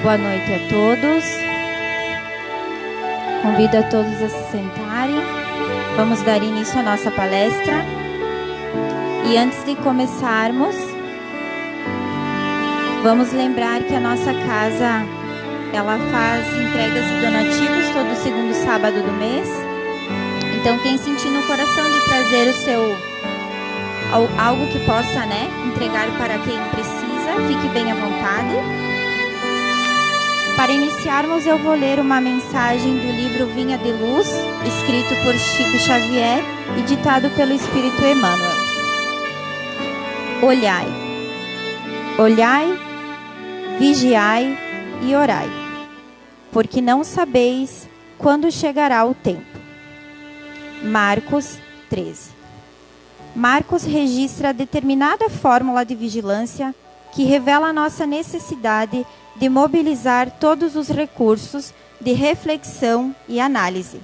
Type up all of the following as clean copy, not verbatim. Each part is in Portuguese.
Boa noite a todos. Convido a todos a se sentarem. Vamos dar início à nossa palestra. E antes de começarmos, vamos lembrar que a nossa casa, ela faz entregas de donativos todo segundo sábado do mês. Então, quem sentir no coração de trazer algo que possa, entregar para quem precisa, fique bem à vontade. Para iniciarmos, eu vou ler uma mensagem do livro Vinha de Luz, escrito por Chico Xavier e ditado pelo Espírito Emmanuel. Olhai, olhai, vigiai e orai, porque não sabeis quando chegará o tempo. Marcos 13. Marcos registra determinada fórmula de vigilância que revela a nossa necessidade de mobilizar todos os recursos de reflexão e análise.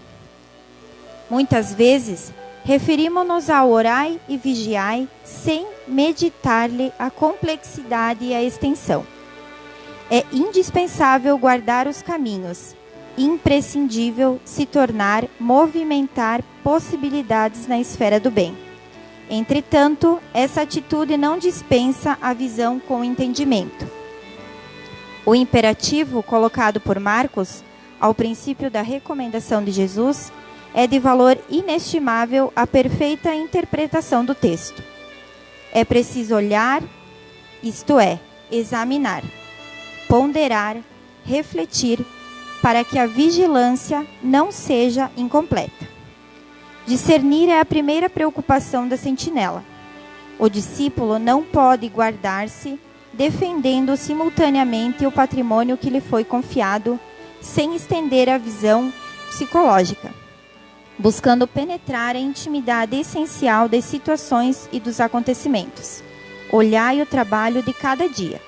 Muitas vezes, referimos-nos ao orai e vigiai sem meditar-lhe a complexidade e a extensão. É indispensável guardar os caminhos, imprescindível se tornar movimentar possibilidades na esfera do bem. Entretanto, essa atitude não dispensa a visão com entendimento. O imperativo colocado por Marcos, ao princípio da recomendação de Jesus, é de valor inestimável à perfeita interpretação do texto. É preciso olhar, isto é, examinar, ponderar, refletir, para que a vigilância não seja incompleta. Discernir é a primeira preocupação da sentinela. O discípulo não pode guardar-se defendendo simultaneamente o patrimônio que lhe foi confiado, sem estender a visão psicológica, buscando penetrar a intimidade essencial das situações e dos acontecimentos. Olhai o trabalho de cada dia.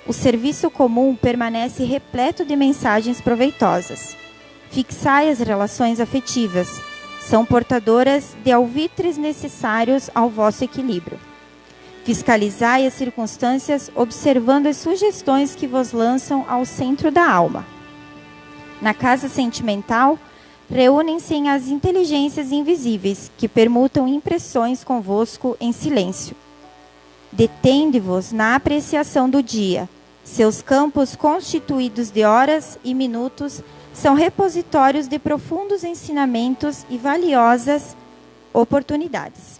O serviço comum permanece repleto de mensagens proveitosas. Fixai as relações afetivas, são portadoras de alvitres necessários ao vosso equilíbrio. Fiscalizai as circunstâncias, observando as sugestões que vos lançam ao centro da alma. Na casa sentimental, reúnem-se as inteligências invisíveis, que permutam impressões convosco em silêncio. Detende-vos na apreciação do dia. Seus campos, constituídos de horas e minutos, são repositórios de profundos ensinamentos e valiosas oportunidades.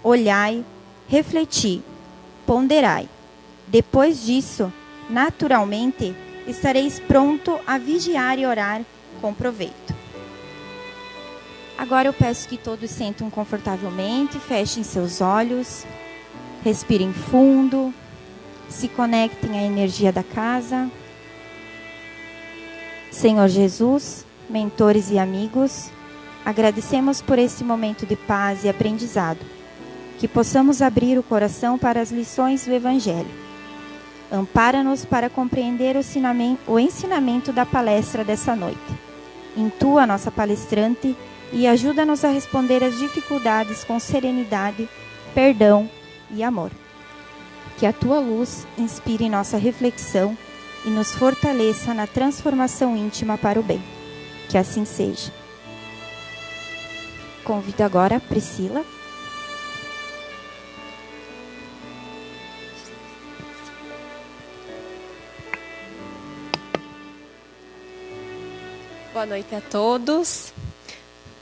Olhai, refleti, ponderai. Depois disso, naturalmente, estareis pronto a vigiar e orar com proveito. Agora eu peço que todos sentam confortavelmente, fechem seus olhos, respirem fundo, se conectem à energia da casa. Senhor Jesus, mentores e amigos, agradecemos por esse momento de paz e aprendizado, que possamos abrir o coração para as lições do Evangelho. Ampara-nos para compreender o ensinamento da palestra dessa noite. Intua nossa palestrante e ajuda-nos a responder às dificuldades com serenidade, perdão e amor. Que a tua luz inspire nossa reflexão e nos fortaleça na transformação íntima para o bem. Que assim seja. Convido agora a Priscila. Boa noite a todos.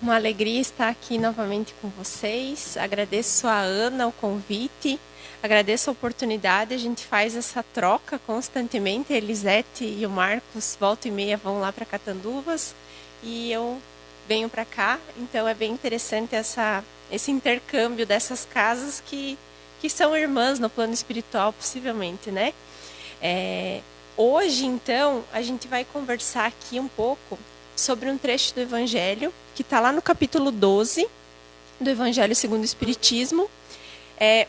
Uma alegria estar aqui novamente com vocês. Agradeço a Ana o convite. Agradeço a oportunidade, a gente faz essa troca constantemente. A Elisete e o Marcos, volta e meia, vão lá para Catanduvas e eu venho para cá. Então é bem interessante esse intercâmbio dessas casas que são irmãs no plano espiritual, possivelmente, né? Hoje, então, a gente vai conversar aqui um pouco sobre um trecho do Evangelho, que está lá no capítulo 12 do Evangelho segundo o Espiritismo.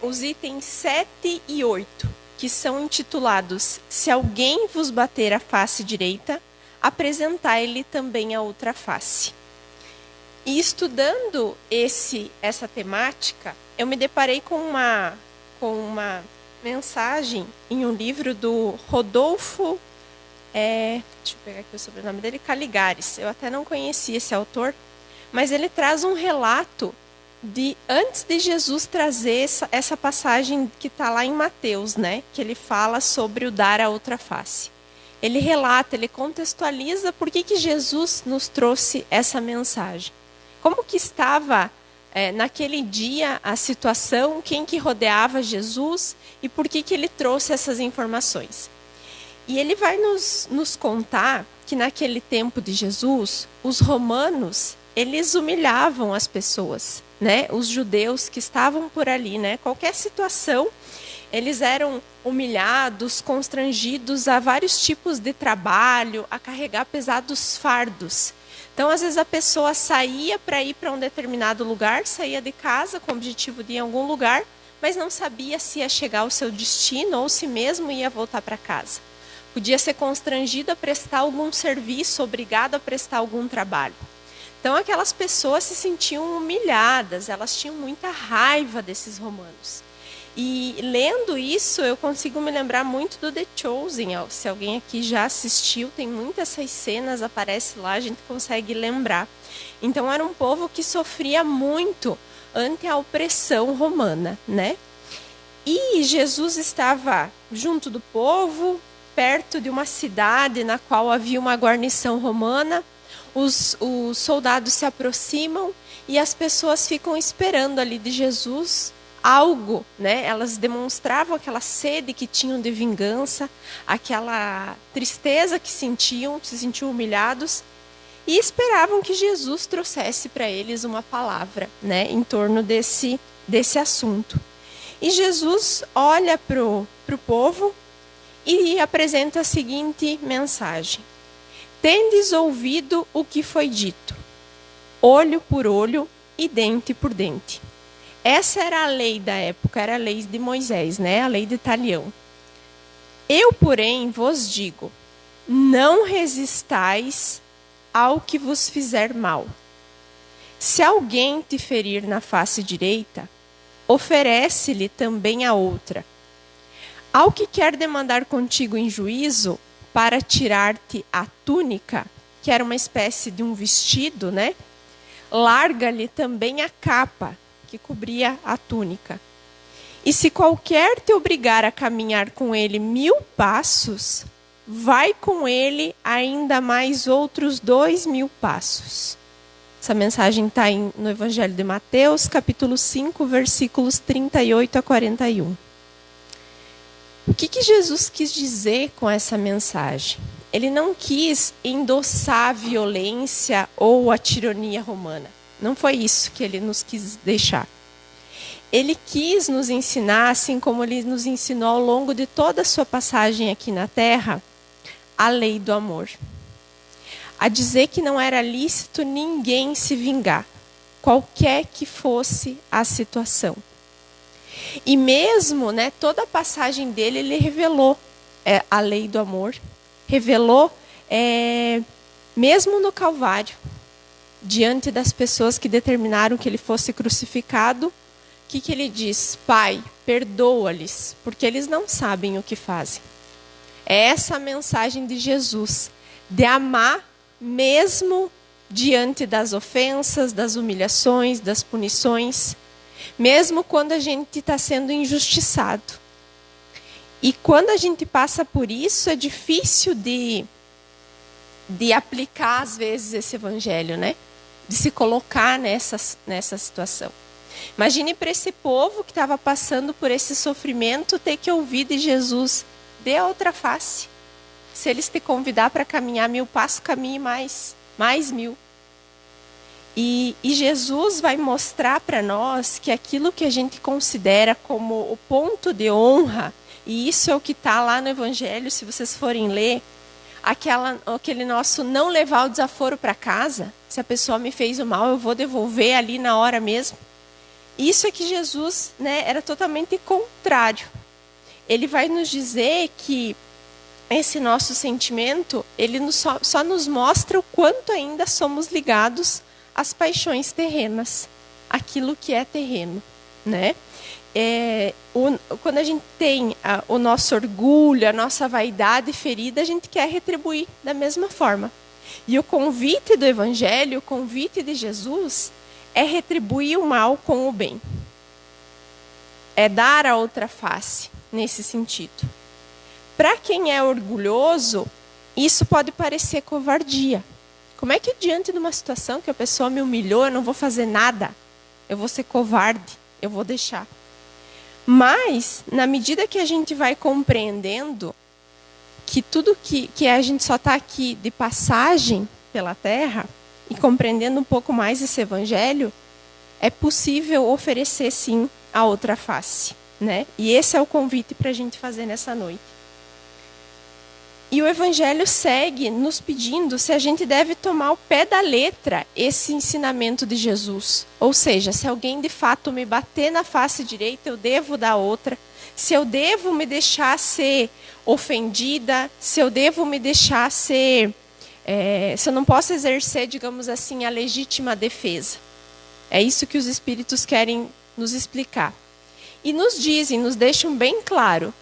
Os itens 7 e 8, que são intitulados Se alguém vos bater a face direita, apresentai-lhe também a outra face. E estudando essa temática, eu me deparei com uma mensagem em um livro do Rodolfo Deixa eu pegar aqui o sobrenome dele, Caligares. Eu até não conhecia esse autor, mas ele traz um relato de antes de Jesus trazer essa passagem que está lá em Mateus, né? Que ele fala sobre o dar a outra face. Ele relata, ele contextualiza por que Jesus nos trouxe essa mensagem. Como que estava naquele dia a situação, quem que rodeava Jesus e por que ele trouxe essas informações. E ele vai nos contar que naquele tempo de Jesus, os romanos, eles humilhavam as pessoas, né? Os judeus que estavam por ali, né? Qualquer situação, eles eram humilhados, constrangidos a vários tipos de trabalho, a carregar pesados fardos. Então, às vezes, a pessoa saía para ir para um determinado lugar, saía de casa com o objetivo de ir em algum lugar, mas não sabia se ia chegar ao seu destino ou se mesmo ia voltar para casa. Podia ser constrangido a prestar algum serviço, obrigado a prestar algum trabalho. Então, aquelas pessoas se sentiam humilhadas, elas tinham muita raiva desses romanos. E lendo isso, eu consigo me lembrar muito do The Chosen. Se alguém aqui já assistiu, tem muitas essas cenas, aparece lá, a gente consegue lembrar. Então, era um povo que sofria muito ante a opressão romana, né? E Jesus estava junto do povo, perto de uma cidade na qual havia uma guarnição romana. Os soldados se aproximam e as pessoas ficam esperando ali de Jesus algo, né? Elas demonstravam aquela sede que tinham de vingança, aquela tristeza que sentiam, se sentiam humilhados e esperavam que Jesus trouxesse para eles uma palavra, né? Em torno desse assunto. E Jesus olha para o povo e apresenta a seguinte mensagem: tendes ouvido o que foi dito, olho por olho e dente por dente. Essa era a lei da época, era a lei de Moisés, né? A lei de Talião. Eu, porém, vos digo, não resistais ao que vos fizer mal. Se alguém te ferir na face direita, oferece-lhe também a outra. Ao que quer demandar contigo em juízo, para tirar-te a túnica, que era uma espécie de um vestido, né? Larga-lhe também a capa, que cobria a túnica. E se qualquer te obrigar a caminhar com ele 1000 passos, vai com ele ainda mais outros 2000 passos. Essa mensagem está no Evangelho de Mateus, capítulo 5, versículos 38 a 41. O que Jesus quis dizer com essa mensagem? Ele não quis endossar a violência ou a tirania romana. Não foi isso que ele nos quis deixar. Ele quis nos ensinar, assim como ele nos ensinou ao longo de toda a sua passagem aqui na Terra, a lei do amor. A dizer que não era lícito ninguém se vingar, qualquer que fosse a situação. E mesmo, né, toda a passagem dele, ele revelou a lei do amor, revelou mesmo no Calvário, diante das pessoas que determinaram que ele fosse crucificado, o que ele diz? Pai, perdoa-lhes, porque eles não sabem o que fazem. É essa a mensagem de Jesus, de amar mesmo diante das ofensas, das humilhações, das punições, mesmo quando a gente está sendo injustiçado. E quando a gente passa por isso, é difícil de aplicar, às vezes, esse evangelho, né? De se colocar nessa situação. Imagine para esse povo que estava passando por esse sofrimento ter que ouvir de Jesus: dê a outra face. Se eles te convidar para caminhar 1000 passos, caminhe mais 1000. E Jesus vai mostrar para nós que aquilo que a gente considera como o ponto de honra, e isso é o que está lá no Evangelho, se vocês forem ler, aquele nosso não levar o desaforo para casa. Se a pessoa me fez o mal, eu vou devolver ali na hora mesmo. Isso é que Jesus, né, era totalmente contrário. Ele vai nos dizer que esse nosso sentimento, ele só nos mostra o quanto ainda somos ligados às paixões terrenas, aquilo que é terreno. né? Quando a gente tem o nosso orgulho, a nossa vaidade ferida, a gente quer retribuir da mesma forma. E o convite do Evangelho, o convite de Jesus, é retribuir o mal com o bem. É dar a outra face, nesse sentido. Para quem é orgulhoso, isso pode parecer covardia. Como é que diante de uma situação que a pessoa me humilhou, eu não vou fazer nada? Eu vou ser covarde, eu vou deixar. Mas, na medida que a gente vai compreendendo que tudo que a gente só está aqui de passagem pela Terra, e compreendendo um pouco mais esse Evangelho, é possível oferecer, sim, a outra face, né? E esse é o convite para a gente fazer nessa noite. E o Evangelho segue nos pedindo se a gente deve tomar ao pé da letra esse ensinamento de Jesus. Ou seja, se alguém de fato me bater na face direita, eu devo dar outra. Se eu devo me deixar ser ofendida, se eu devo me deixar ser... se eu não posso exercer, digamos assim, a legítima defesa. É isso que os Espíritos querem nos explicar. E nos dizem, nos deixam bem claro,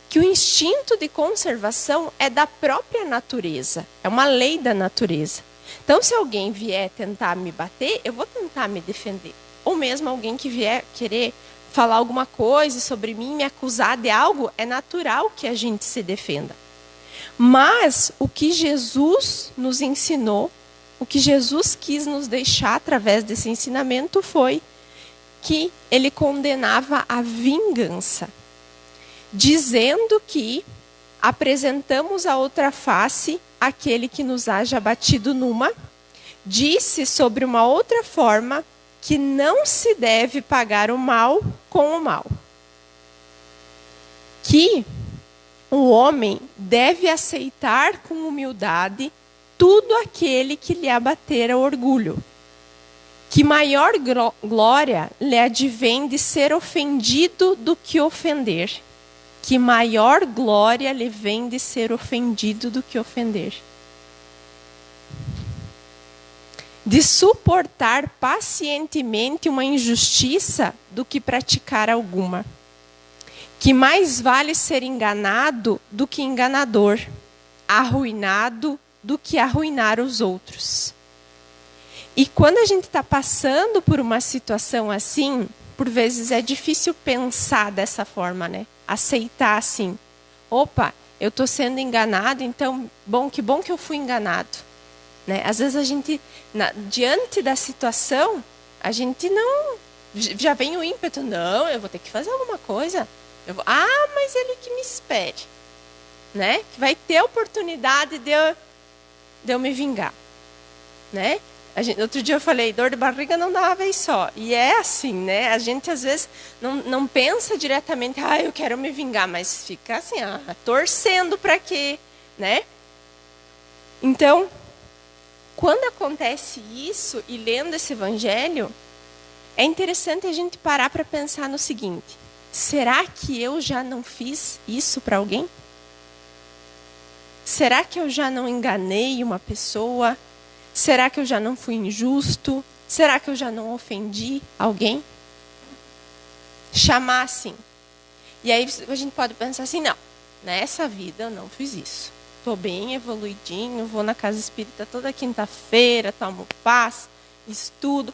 que o instinto de conservação é da própria natureza. É uma lei da natureza. Então, se alguém vier tentar me bater, eu vou tentar me defender. Ou mesmo alguém que vier querer falar alguma coisa sobre mim, me acusar de algo, é natural que a gente se defenda. Mas o que Jesus nos ensinou, o que Jesus quis nos deixar através desse ensinamento foi que ele condenava a vingança, dizendo que apresentamos a outra face àquele que nos haja batido numa, disse sobre uma outra forma que não se deve pagar o mal com o mal. Que o homem deve aceitar com humildade tudo aquele que lhe abater o orgulho. Que maior glória lhe advém de ser ofendido do que ofender. Que maior glória lhe vem de ser ofendido do que ofender. De suportar pacientemente uma injustiça do que praticar alguma. Que mais vale ser enganado do que enganador, arruinado do que arruinar os outros. E quando a gente está passando por uma situação assim, por vezes é difícil pensar dessa forma, né? Aceitar assim. Opa, eu estou sendo enganado, então, que bom que eu fui enganado. Né? Às vezes a gente, diante da situação, a gente não... Já vem o ímpeto, não, eu vou ter que fazer alguma coisa. Mas ele que me espere. Né? Que vai ter a oportunidade de eu me vingar. Né? Outro dia eu falei, dor de barriga não dá uma vez só. E é assim, né? A gente às vezes não pensa diretamente, eu quero me vingar, mas fica assim, torcendo para quê, né? Então, quando acontece isso, e lendo esse Evangelho, é interessante a gente parar para pensar no seguinte, será que eu já não fiz isso para alguém? Será que eu já não enganei uma pessoa? Será que eu já não fui injusto? Será que eu já não ofendi alguém? Chamar assim. E aí a gente pode pensar assim, não, nessa vida eu não fiz isso. Estou bem evoluidinho, vou na casa espírita toda quinta-feira, tomo paz, estudo.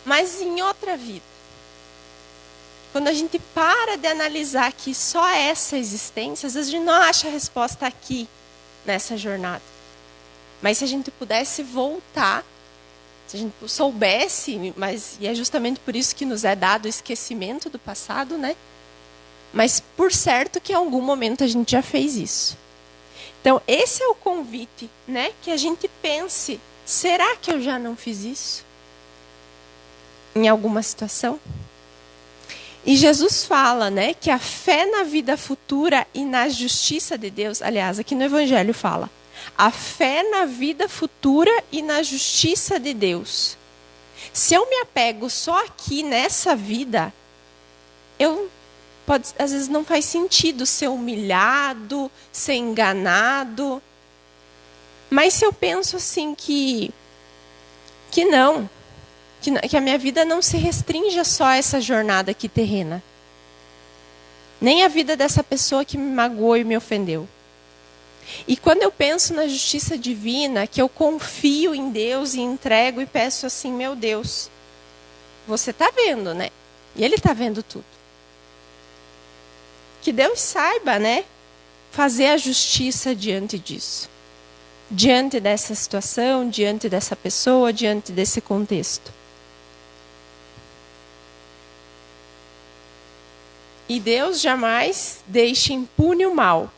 Mas em outra vida, quando a gente para de analisar que só essa existência, às vezes a gente não acha a resposta aqui, nessa jornada. Mas se a gente pudesse voltar, se a gente soubesse, e é justamente por isso que nos é dado o esquecimento do passado, né? Mas por certo que em algum momento a gente já fez isso. Então, esse é o convite, né? Que a gente pense, será que eu já não fiz isso? Em alguma situação? E Jesus fala, né? Que a fé na vida futura e na justiça de Deus, aliás, aqui no Evangelho fala, a fé na vida futura e na justiça de Deus. Se eu me apego só aqui nessa vida, às vezes não faz sentido ser humilhado, ser enganado. Mas se eu penso assim que Que a minha vida não se restrinja só a essa jornada aqui terrena. Nem a vida dessa pessoa que me magoou e me ofendeu. E quando eu penso na justiça divina, que eu confio em Deus e entrego e peço assim, meu Deus, você está vendo, né? E Ele está vendo tudo. Que Deus saiba, né? Fazer a justiça diante disso. Diante dessa situação, diante dessa pessoa, diante desse contexto. E Deus jamais deixa impune o mal.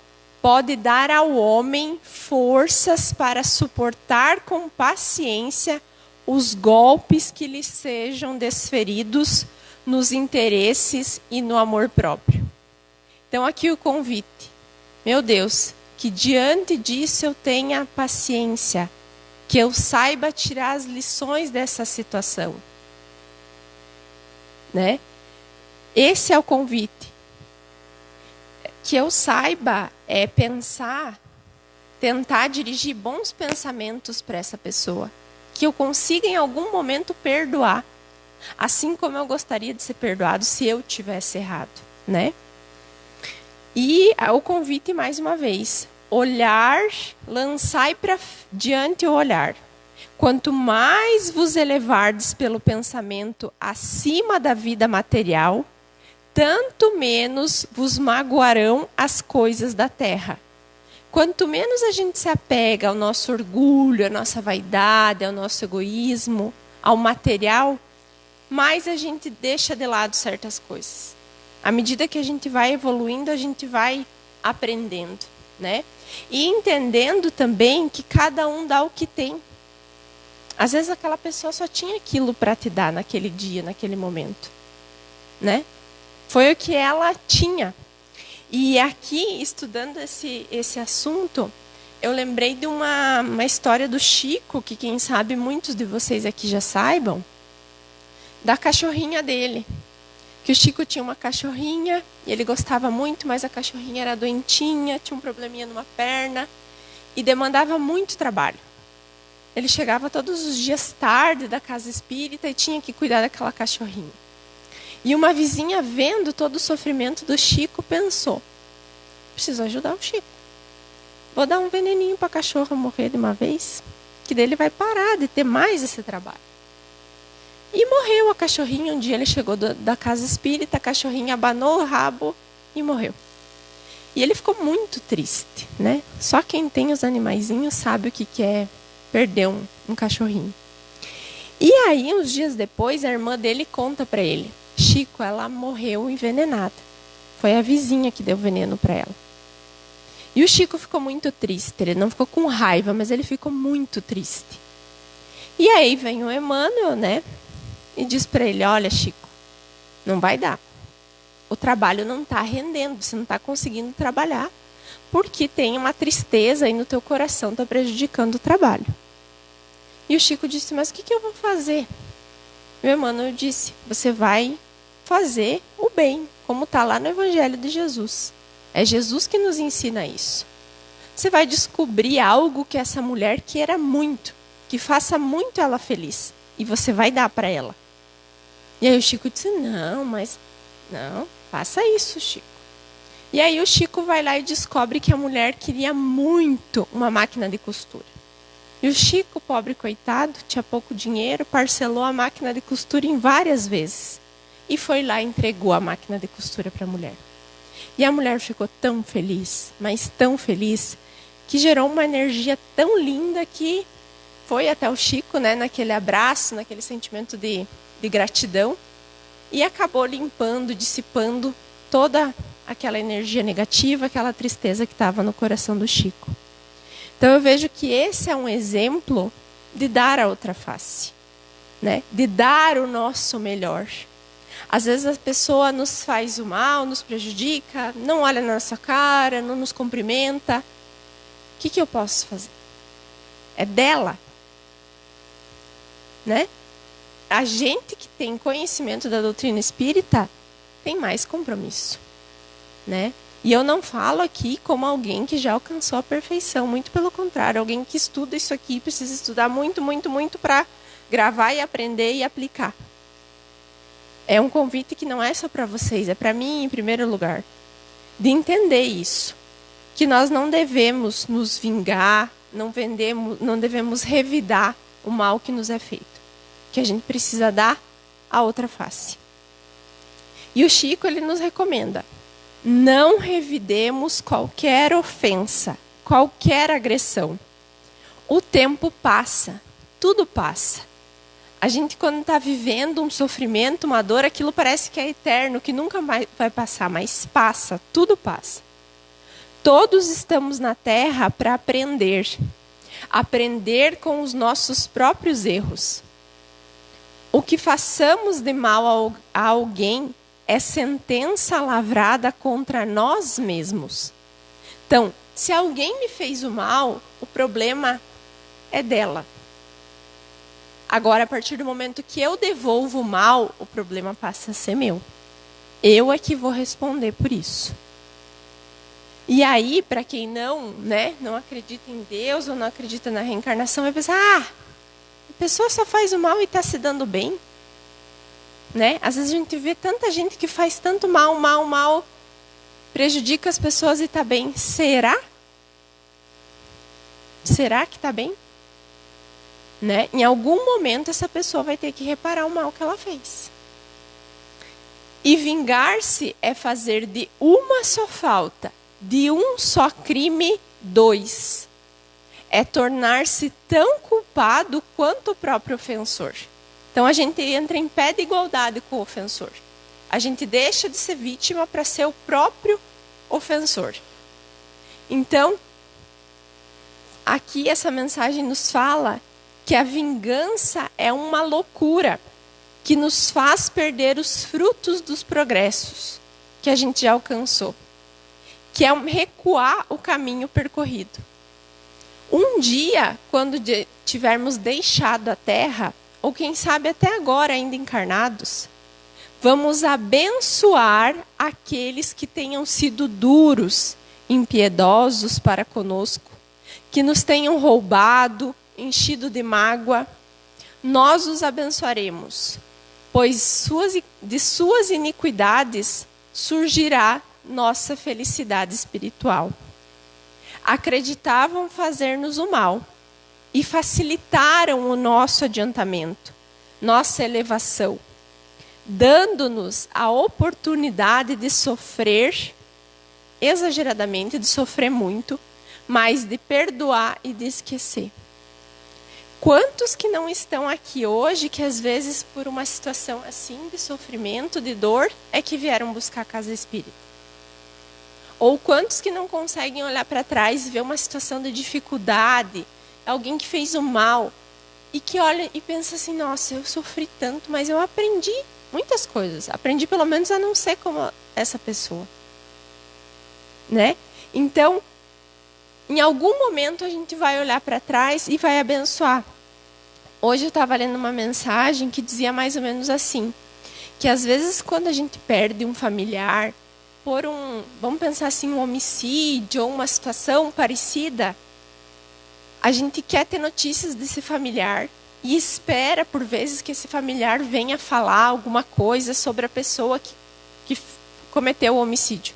Pode dar ao homem forças para suportar com paciência os golpes que lhe sejam desferidos nos interesses e no amor próprio. Então aqui o convite. Meu Deus, que diante disso eu tenha paciência, que eu saiba tirar as lições dessa situação. Né? Esse é o convite. Que eu saiba pensar, tentar dirigir bons pensamentos para essa pessoa. Que eu consiga em algum momento perdoar. Assim como eu gostaria de ser perdoado se eu tivesse errado. Né? E o convite mais uma vez. Olhar, lançai para diante o olhar. Quanto mais vos elevardes pelo pensamento acima da vida material, tanto menos vos magoarão as coisas da terra. Quanto menos a gente se apega ao nosso orgulho, à nossa vaidade, ao nosso egoísmo, ao material, mais a gente deixa de lado certas coisas. À medida que a gente vai evoluindo, a gente vai aprendendo, né? E entendendo também que cada um dá o que tem. Às vezes aquela pessoa só tinha aquilo para te dar naquele dia, naquele momento, né? Foi o que ela tinha. E aqui, estudando esse assunto, eu lembrei de uma história do Chico, que quem sabe muitos de vocês aqui já saibam, da cachorrinha dele. Que o Chico tinha uma cachorrinha, e ele gostava muito, mas a cachorrinha era doentinha, tinha um probleminha numa perna, e demandava muito trabalho. Ele chegava todos os dias tarde da casa espírita e tinha que cuidar daquela cachorrinha. E uma vizinha, vendo todo o sofrimento do Chico, pensou, preciso ajudar o Chico. Vou dar um veneninho para a cachorra morrer de uma vez, que daí ele vai parar de ter mais esse trabalho. E morreu a cachorrinha. Um dia ele chegou da casa espírita, a cachorrinha abanou o rabo e morreu. E ele ficou muito triste, né? Só quem tem os animaizinhos sabe o que é perder um cachorrinho. E aí, uns dias depois, a irmã dele conta para ele, Chico, ela morreu envenenada. Foi a vizinha que deu veneno para ela. E o Chico ficou muito triste. Ele não ficou com raiva, mas ele ficou muito triste. E aí vem o Emmanuel, né? E diz para ele, olha, Chico, não vai dar. O trabalho não está rendendo, você não está conseguindo trabalhar, porque tem uma tristeza aí no teu coração, está prejudicando o trabalho. E o Chico disse, mas o que eu vou fazer? E o Emmanuel disse, você vai fazer o bem, como está lá no Evangelho de Jesus. É Jesus que nos ensina isso. Você vai descobrir algo que essa mulher queira muito, que faça muito ela feliz, e você vai dar para ela. E aí o Chico disse, não, faça isso, Chico. E aí o Chico vai lá e descobre que a mulher queria muito uma máquina de costura. E o Chico, pobre coitado, tinha pouco dinheiro, parcelou a máquina de costura em várias vezes. E foi lá e entregou a máquina de costura para a mulher. E a mulher ficou tão feliz, mas tão feliz, que gerou uma energia tão linda que foi até o Chico, né, naquele abraço, naquele sentimento de gratidão, e acabou limpando, dissipando toda aquela energia negativa, aquela tristeza que estava no coração do Chico. Então eu vejo que esse é um exemplo de dar a outra face, né? De dar o nosso melhor. Às vezes a pessoa nos faz o mal, nos prejudica, não olha na nossa cara, não nos cumprimenta. O que eu posso fazer? É dela, né? A gente que tem conhecimento da doutrina espírita tem mais compromisso, né? E eu não falo aqui como alguém que já alcançou a perfeição, muito pelo contrário, alguém que estuda isso aqui precisa estudar muito, muito, muito para gravar e aprender e aplicar. É um convite que não é só para vocês, é para mim em primeiro lugar. De entender isso. Que nós não devemos nos vingar, não devemos revidar o mal que nos é feito. Que a gente precisa dar a outra face. E o Chico, ele nos recomenda: não revidemos qualquer ofensa, qualquer agressão. O tempo passa, tudo passa. A gente, quando está vivendo um sofrimento, uma dor, aquilo parece que é eterno, que nunca mais vai passar, mas passa, tudo passa. Todos estamos na Terra para aprender. Aprender com os nossos próprios erros. O que façamos de mal a alguém é sentença lavrada contra nós mesmos. Então, se alguém me fez o mal, o problema é dela. Agora, a partir do momento que eu devolvo o mal, o problema passa a ser meu. Eu é que vou responder por isso. E aí, para quem não acredita em Deus ou não acredita na reencarnação, vai pensar: a pessoa só faz o mal e está se dando bem. Né? Às vezes a gente vê tanta gente que faz tanto mal, prejudica as pessoas e está bem. Será? Será que está bem? Né? Em algum momento essa pessoa vai ter que reparar o mal que ela fez. E vingar-se é fazer de uma só falta, de um só crime, 2. É tornar-se tão culpado quanto o próprio ofensor. Então a gente entra em pé de igualdade com o ofensor. A gente deixa de ser vítima para ser o próprio ofensor. Então, aqui essa mensagem nos fala que a vingança é uma loucura que nos faz perder os frutos dos progressos que a gente já alcançou, que é recuar o caminho percorrido. Um dia, quando tivermos deixado a Terra, ou quem sabe até agora ainda encarnados, vamos abençoar aqueles que tenham sido duros, impiedosos para conosco, que nos tenham roubado, enchido de mágoa. Nós os abençoaremos, pois de suas iniquidades surgirá nossa felicidade espiritual. Acreditavam fazer-nos o mal e facilitaram o nosso adiantamento, nossa elevação, dando-nos a oportunidade de sofrer exageradamente, de sofrer muito, mas de perdoar e de esquecer. Quantos que não estão aqui hoje, que às vezes por uma situação assim de sofrimento, de dor, é que vieram buscar a casa espírita? Ou quantos que não conseguem olhar para trás e ver uma situação de dificuldade, alguém que fez o mal, e que olha e pensa assim: nossa, eu sofri tanto, mas eu aprendi muitas coisas. Aprendi pelo menos a não ser como essa pessoa. Né? Então, em algum momento a gente vai olhar para trás e vai abençoar. Hoje eu estava lendo uma mensagem que dizia mais ou menos assim, que às vezes quando a gente perde um familiar por vamos pensar assim, um homicídio ou uma situação parecida, a gente quer ter notícias desse familiar e espera por vezes que esse familiar venha falar alguma coisa sobre a pessoa que cometeu o homicídio.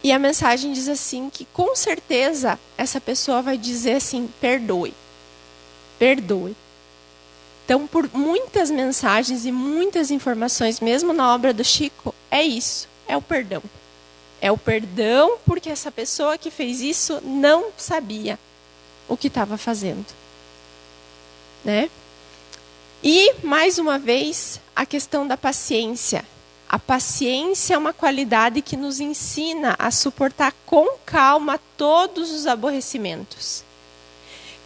E a mensagem diz assim, que com certeza essa pessoa vai dizer assim: perdoe. Perdoe. Então, por muitas mensagens e muitas informações, mesmo na obra do Chico, é isso, é o perdão. É o perdão porque essa pessoa que fez isso não sabia o que estava fazendo. Né? E, mais uma vez, a questão da paciência. A paciência é uma qualidade que nos ensina a suportar com calma todos os aborrecimentos.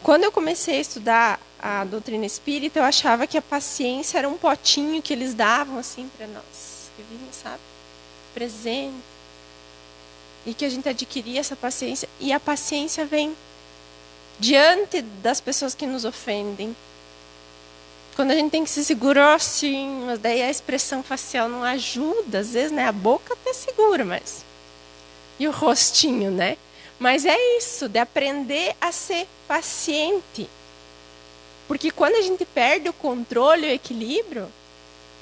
Quando eu comecei a estudar a doutrina espírita, eu achava que a paciência era um potinho que eles davam assim para nós, que vinha, sabe, presente, e que a gente adquiria essa paciência. E a paciência vem diante das pessoas que nos ofendem. Quando a gente tem que se segurar assim, mas daí a expressão facial não ajuda, às vezes, né? A boca até segura, mas... E o rostinho, né? Mas é isso, de aprender a ser paciente. Porque quando a gente perde o controle, o equilíbrio,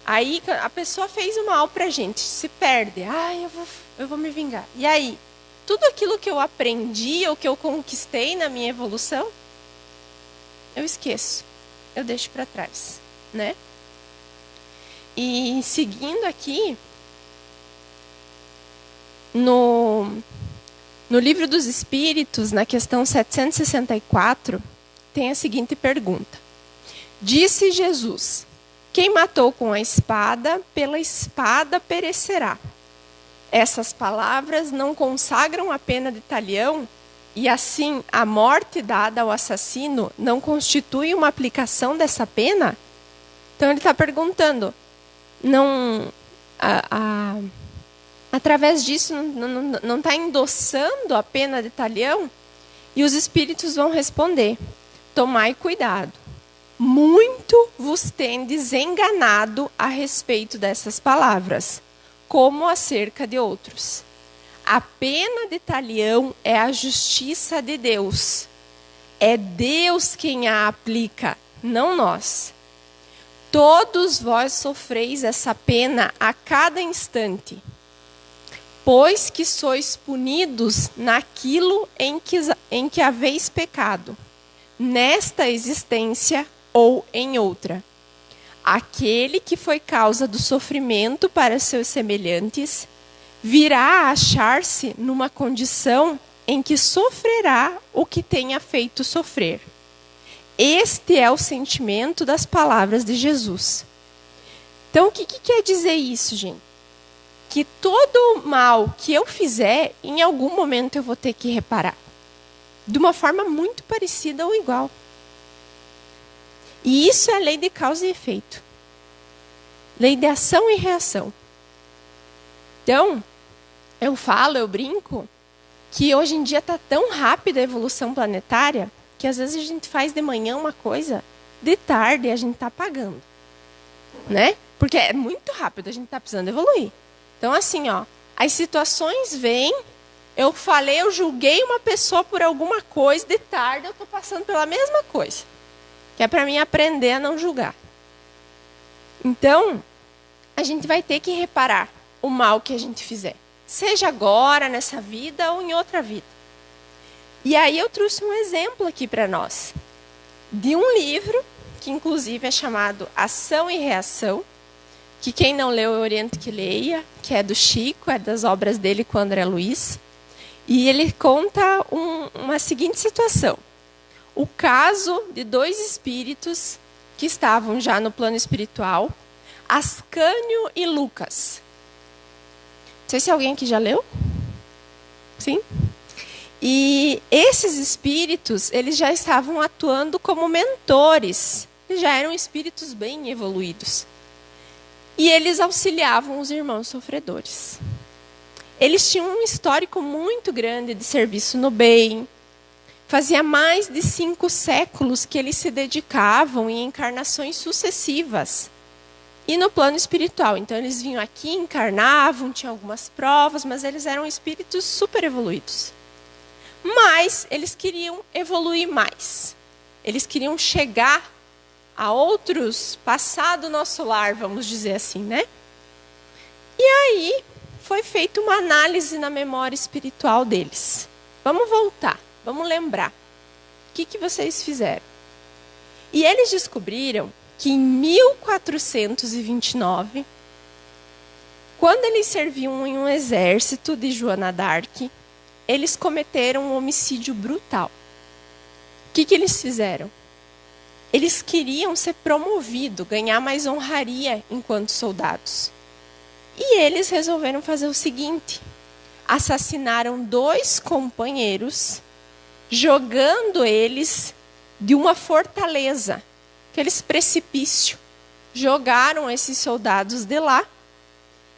aí a pessoa fez o mal pra gente, se perde. Eu vou me vingar. E aí, tudo aquilo que eu aprendi ou que eu conquistei na minha evolução, eu esqueço. Eu deixo para trás, né? E seguindo aqui, no Livro dos Espíritos, na questão 764, tem a seguinte pergunta. Disse Jesus: quem matou com a espada, pela espada perecerá. Essas palavras não consagram a pena de talião, e assim a morte dada ao assassino não constitui uma aplicação dessa pena? Então ele está perguntando, através disso não está endossando a pena de talião? E os espíritos vão responder: tomai cuidado, muito vos tendes enganado a respeito dessas palavras, como acerca de outros. A pena de talião é a justiça de Deus. É Deus quem a aplica, não nós. Todos vós sofreis essa pena a cada instante, pois que sois punidos naquilo em que haveis pecado, nesta existência ou em outra. Aquele que foi causa do sofrimento para seus semelhantes virá a achar-se numa condição em que sofrerá o que tenha feito sofrer. Este é o sentimento das palavras de Jesus. Então, o que quer dizer isso, gente? Que todo mal que eu fizer, em algum momento eu vou ter que reparar. De uma forma muito parecida ou igual. E isso é a lei de causa e efeito. Lei de ação e reação. Então, eu brinco, que hoje em dia está tão rápida a evolução planetária, que às vezes a gente faz de manhã uma coisa, de tarde a gente está apagando. Né? Porque é muito rápido, a gente está precisando evoluir. Então, assim, as situações vêm, eu julguei uma pessoa por alguma coisa, de tarde eu estou passando pela mesma coisa. Que é para mim aprender a não julgar. Então, a gente vai ter que reparar o mal que a gente fizer. Seja agora, nessa vida ou em outra vida. E aí eu trouxe um exemplo aqui para nós. De um livro, que inclusive é chamado Ação e Reação. Que quem não leu, eu oriento que leia. Que é do Chico, é das obras dele com o André Luiz. E ele conta uma seguinte situação. O caso de dois espíritos que estavam já no plano espiritual, Ascânio e Lucas. Não sei se alguém aqui já leu. Sim? E esses espíritos, eles já estavam atuando como mentores. Eles já eram espíritos bem evoluídos. E eles auxiliavam os irmãos sofredores. Eles tinham um histórico muito grande de serviço no bem. Fazia mais de 5 séculos que eles se dedicavam em encarnações sucessivas. E no plano espiritual. Então, eles vinham aqui, encarnavam, tinham algumas provas, mas eles eram espíritos super evoluídos. Mas eles queriam evoluir mais. Eles queriam chegar a outros, passar do nosso lar, vamos dizer assim, né? E aí, foi feita uma análise na memória espiritual deles. Vamos voltar. Vamos lembrar. O que vocês fizeram? E eles descobriram que em 1429, quando eles serviam em um exército de Joana d'Arc, eles cometeram um homicídio brutal. O que eles fizeram? Eles queriam ser promovidos, ganhar mais honraria enquanto soldados. E eles resolveram fazer o seguinte: assassinaram 2 companheiros, jogando eles de uma fortaleza, aqueles precipícios. Jogaram esses soldados de lá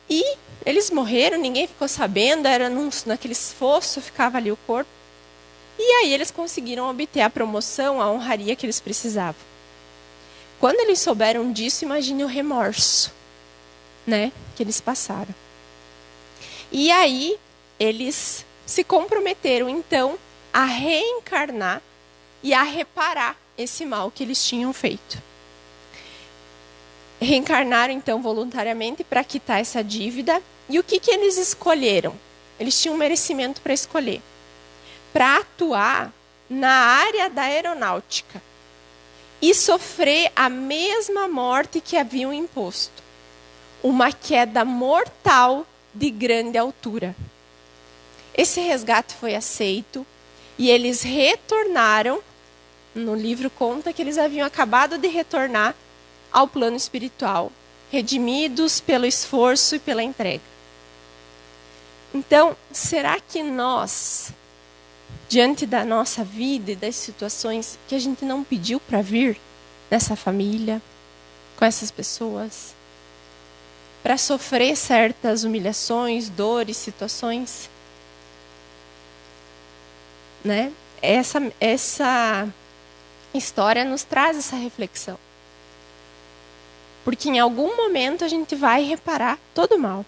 e eles morreram, ninguém ficou sabendo, era naqueles fossos, ficava ali o corpo. E aí eles conseguiram obter a promoção, a honraria que eles precisavam. Quando eles souberam disso, imagine o remorso, né, que eles passaram. E aí eles se comprometeram, então, a reencarnar e a reparar esse mal que eles tinham feito. Reencarnaram, então, voluntariamente para quitar essa dívida. E o que eles escolheram? Eles tinham um merecimento para escolher. Para atuar na área da aeronáutica e sofrer a mesma morte que haviam imposto. Uma queda mortal de grande altura. Esse resgate foi aceito e eles retornaram. No livro conta que eles haviam acabado de retornar ao plano espiritual, redimidos pelo esforço e pela entrega. Então, será que nós, diante da nossa vida e das situações que a gente não pediu para vir nessa família, com essas pessoas, para sofrer certas humilhações, dores, situações, né? Essa história nos traz essa reflexão. Porque em algum momento a gente vai reparar todo o mal.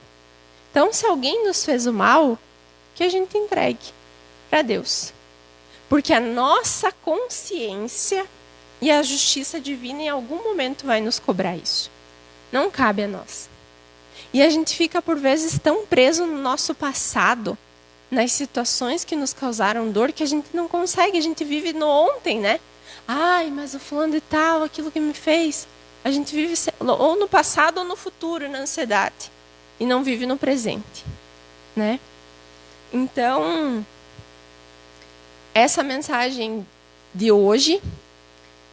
Então, se alguém nos fez o mal, que a gente entregue para Deus. Porque a nossa consciência e a justiça divina em algum momento vai nos cobrar isso. Não cabe a nós. E a gente fica, por vezes, tão preso no nosso passado, nas situações que nos causaram dor, que a gente não consegue, a gente vive no ontem, né? Ai, mas o fulano de tal, aquilo que me fez. A gente vive ou no passado ou no futuro, na ansiedade. E não vive no presente, né? Então, essa mensagem de hoje,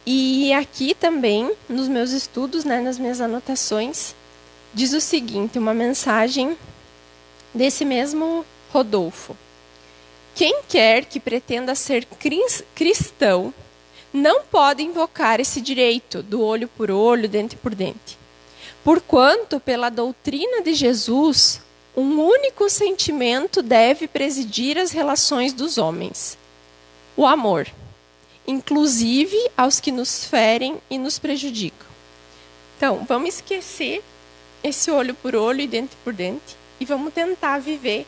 e aqui também, nos meus estudos, né, nas minhas anotações, diz o seguinte, uma mensagem desse mesmo Rodolfo. Quem quer que pretenda ser cristão, não pode invocar esse direito do olho por olho, dente por dente. Porquanto, pela doutrina de Jesus, um único sentimento deve presidir as relações dos homens: o amor, inclusive aos que nos ferem e nos prejudicam. Então, vamos esquecer esse olho por olho e dente por dente e vamos tentar viver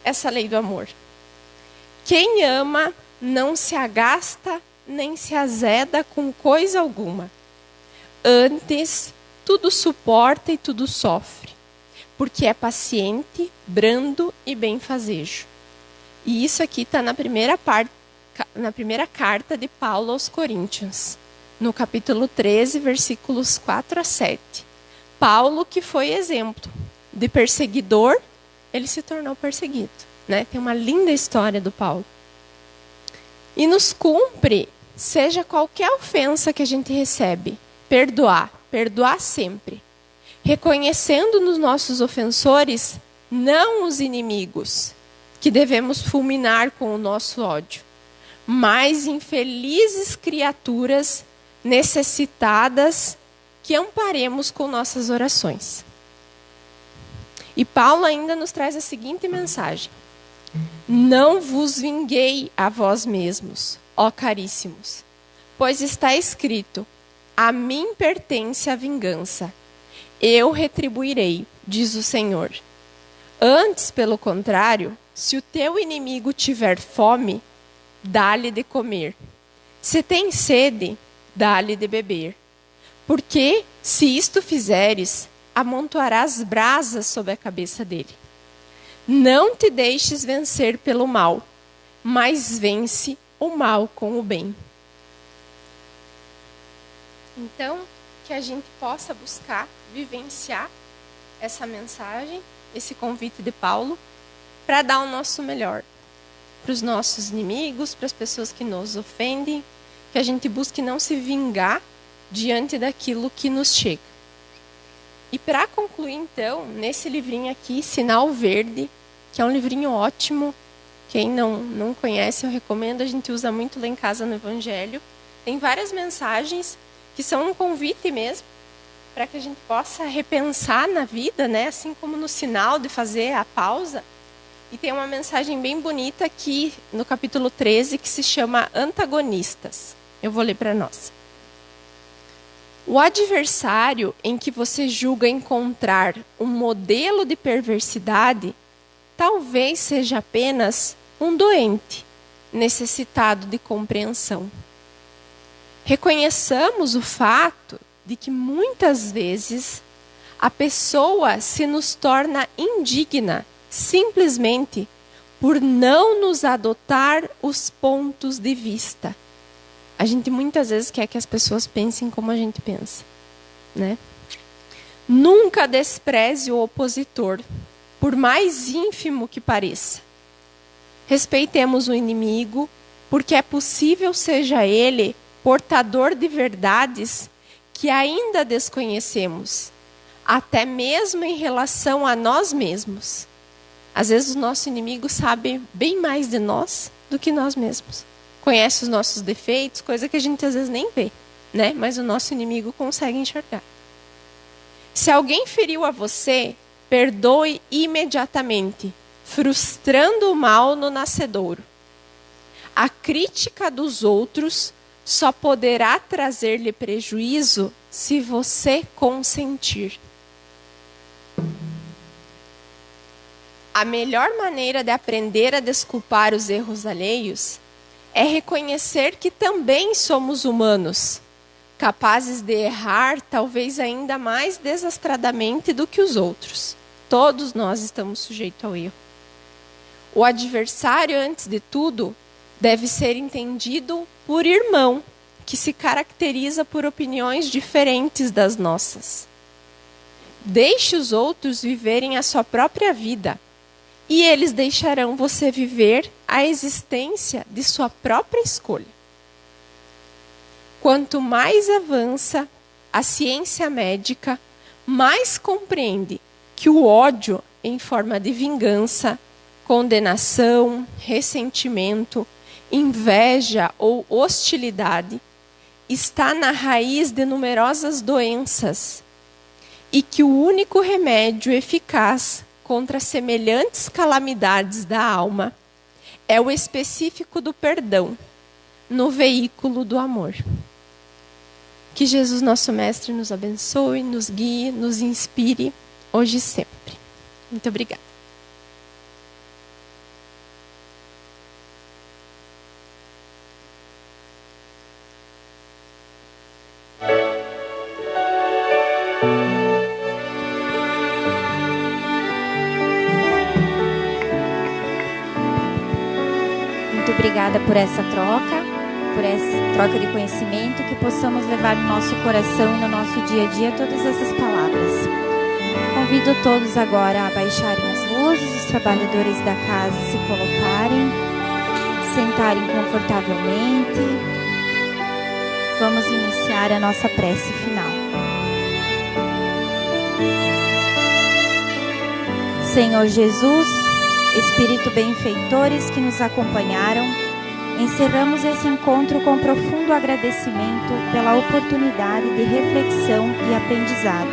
essa lei do amor. Quem ama não se agasta nem se azeda com coisa alguma. Antes, tudo suporta e tudo sofre, porque é paciente, brando e benfazejo. E isso aqui está na primeira carta de Paulo aos Coríntios, no capítulo 13, versículos 4 a 7. Paulo, que foi exemplo de perseguidor, ele se tornou perseguido, né? Tem uma linda história do Paulo. E nos cumpre, seja qualquer ofensa que a gente recebe, perdoar sempre. Reconhecendo nos nossos ofensores, não os inimigos, que devemos fulminar com o nosso ódio, mas infelizes criaturas necessitadas que amparemos com nossas orações. E Paulo ainda nos traz a seguinte mensagem: não vos vinguei a vós mesmos, ó caríssimos, pois está escrito: a mim pertence a vingança, eu retribuirei, diz o Senhor. Antes, pelo contrário, se o teu inimigo tiver fome, dá-lhe de comer. Se tem sede, dá-lhe de beber. Porque, se isto fizeres, amontoarás brasas sobre a cabeça dele. Não te deixes vencer pelo mal, mas vence o mal com o bem. Então, que a gente possa buscar vivenciar essa mensagem, esse convite de Paulo, para dar o nosso melhor para os nossos inimigos, para as pessoas que nos ofendem, que a gente busque não se vingar diante daquilo que nos chega. E para concluir, então, nesse livrinho aqui, Sinal Verde, que é um livrinho ótimo, quem não conhece, eu recomendo, a gente usa muito lá em casa no Evangelho. Tem várias mensagens que são um convite mesmo, para que a gente possa repensar na vida, né? Assim como no sinal de fazer a pausa. E tem uma mensagem bem bonita aqui no capítulo 13, que se chama Antagonistas. Eu vou ler para nós. O adversário em que você julga encontrar um modelo de perversidade, talvez seja apenas um doente, necessitado de compreensão. Reconheçamos o fato de que muitas vezes a pessoa se nos torna indigna simplesmente por não nos adotar os pontos de vista. A gente muitas vezes quer que as pessoas pensem como a gente pensa, né? Nunca despreze o opositor, por mais ínfimo que pareça. Respeitemos o inimigo, porque é possível seja ele portador de verdades que ainda desconhecemos, até mesmo em relação a nós mesmos. Às vezes o nosso inimigo sabe bem mais de nós do que nós mesmos. Conhece os nossos defeitos, coisa que a gente às vezes nem vê, né? Mas o nosso inimigo consegue enxergar. Se alguém feriu a você, perdoe imediatamente, frustrando o mal no nascedouro. A crítica dos outros só poderá trazer-lhe prejuízo se você consentir. A melhor maneira de aprender a desculpar os erros alheios é reconhecer que também somos humanos, capazes de errar talvez ainda mais desastradamente do que os outros. Todos nós estamos sujeitos ao erro. O adversário, antes de tudo, deve ser entendido por irmão, que se caracteriza por opiniões diferentes das nossas. Deixe os outros viverem a sua própria vida, e eles deixarão você viver a existência de sua própria escolha. Quanto mais avança a ciência médica, mais compreende que o ódio em forma de vingança, condenação, ressentimento, inveja ou hostilidade está na raiz de numerosas doenças e que o único remédio eficaz contra semelhantes calamidades da alma é o específico do perdão, no veículo do amor. Que Jesus, nosso Mestre, nos abençoe, nos guie, nos inspire, hoje e sempre. Muito obrigada. Muito obrigada por essa troca de conhecimento, que possamos levar no nosso coração e no nosso dia a dia todas essas palavras. Convido todos agora a baixarem as luzes, os trabalhadores da casa se colocarem, sentarem confortavelmente. Vamos iniciar a nossa prece final. Senhor Jesus, Espírito benfeitores que nos acompanharam, encerramos esse encontro com profundo agradecimento pela oportunidade de reflexão e aprendizado.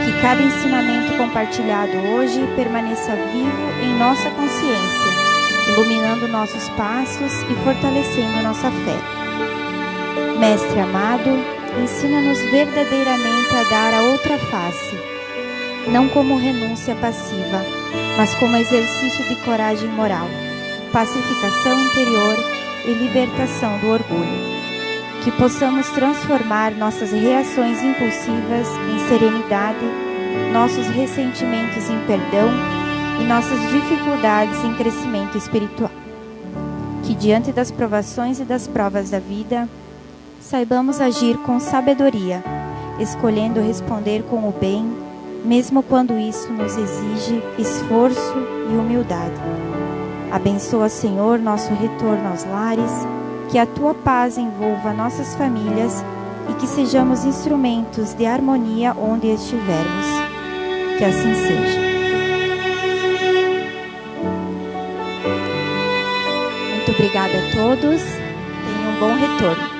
Que cada ensinamento compartilhado hoje permaneça vivo em nossa consciência, iluminando nossos passos e fortalecendo nossa fé. Mestre amado, ensina-nos verdadeiramente a dar a outra face, não como renúncia passiva, mas como exercício de coragem moral, pacificação interior e libertação do orgulho. Que possamos transformar nossas reações impulsivas em serenidade, nossos ressentimentos em perdão e nossas dificuldades em crescimento espiritual. Que diante das provações e das provas da vida, saibamos agir com sabedoria, escolhendo responder com o bem, mesmo quando isso nos exige esforço e humildade. Abençoa, Senhor, nosso retorno aos lares, que a Tua paz envolva nossas famílias e que sejamos instrumentos de harmonia onde estivermos. Que assim seja. Muito obrigada a todos. Tenham um bom retorno.